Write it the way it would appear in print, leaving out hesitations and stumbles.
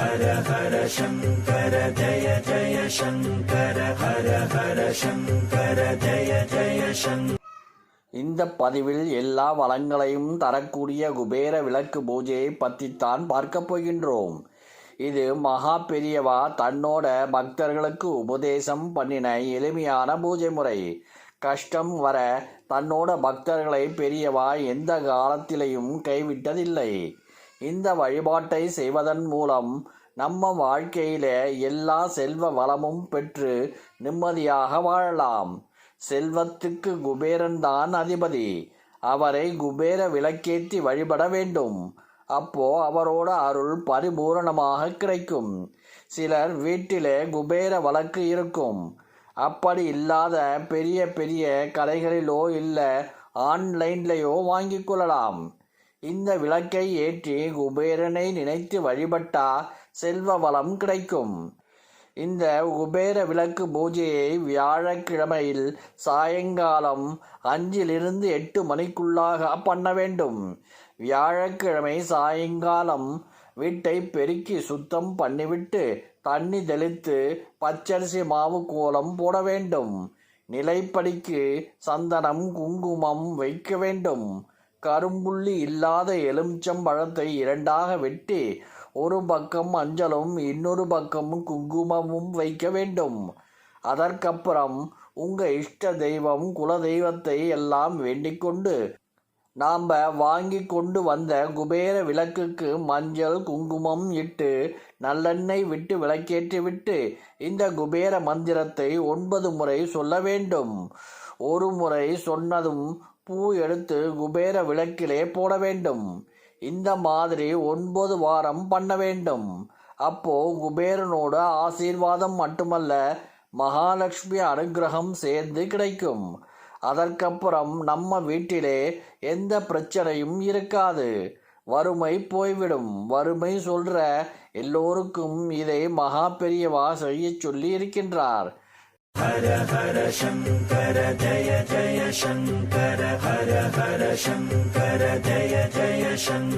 ஹர ஹர சங்கர ஜய ஜய சங்கர ஹர ஹர சங்கர ஜய ஜய சங்கர. இந்த பதிவில் எல்லா வளங்களையும் தரக்கூடிய குபேர விளக்கு பூஜையை பற்றித்தான் பார்க்க போகின்றோம். இது மகா பெரியவா தன்னோட பக்தர்களுக்கு உபதேசம் பண்ணின எளிமையான பூஜை முறை. கஷ்டம் வர தன்னோட பக்தர்களை பெரியவா எந்த காலத்திலையும் கைவிட்டதில்லை. இந்த வழிபாட்டை செய்வதன் மூலம் நம்ம வாழ்க்கையில எல்லா செல்வ வளமும் பெற்று நிம்மதியாக வாழலாம். செல்வத்துக்கு குபேரன் தான் அதிபதி. அவரை குபேர விளக்கேற்றி வழிபட வேண்டும். அப்போ அவரோட அருள் பரிபூரணமாக கிடைக்கும். சிலர் வீட்டிலே குபேர விளக்கு இருக்கும். அப்படி இல்லாத பெரிய பெரிய கடைகளிலோ இல்லை ஆன்லைன்லையோ வாங்கி கொள்ளலாம். இந்த விளக்கை ஏற்றி குபேரனை நினைத்து வழிபட்டா செல்வ வளம் கிடைக்கும். இந்த குபேர விளக்கு பூஜையை வியாழக்கிழமையில் சாயங்காலம் 5 to 8 மணிக்குள்ளாக பண்ண வேண்டும். வியாழக்கிழமை சாயங்காலம் வீட்டை பெருக்கி சுத்தம் பண்ணிவிட்டு தண்ணி தெளித்து பச்சரிசி மாவு கோலம் போட வேண்டும். நிலைப்படிக்கு சந்தனம் குங்குமம் வைக்க வேண்டும். கரும்புள்ளி இல்லாத எலுமிச்சம்பழத்தை 2ஆக வெட்டி ஒரு பக்கம் மஞ்சளும் இன்னொரு பக்கம் குங்குமமும் வைக்க வேண்டும். அதற்கப்புறம் உங்க இஷ்ட தெய்வம் குல தெய்வத்தை எல்லாம் வேண்டிக் கொண்டு நாம் வாங்கி கொண்டு வந்த குபேர விளக்குக்கு மஞ்சள் குங்குமம் இட்டு நல்லெண்ணெய் விட்டு விளக்கேற்றி விட்டு இந்த குபேர மந்திரத்தை 9 முறை சொல்ல வேண்டும். ஒரு முறை சொன்னதும் பூ எடுத்து குபேர விளக்கிலே போட வேண்டும். இந்த மாதிரி 9 வாரம் பண்ண வேண்டும். அப்போ குபேரனோட ஆசீர்வாதம் மட்டுமல்ல மகாலட்சுமி அனுகிரகம் சேர்ந்து கிடைக்கும். அதற்கப்புறம் நம்ம வீட்டிலே எந்த பிரச்சனையும் இருக்காது. வறுமை போய்விடும். வறுமை சொல்ற எல்லோருக்கும் இதை மகா பெரியவா செய்ய சொல்லி இருக்கின்றார். ஹர ஹர சங்கர ஜய ஜய சங்கர ஹர ஹர சங்கர ஜய ஜய சங்கர.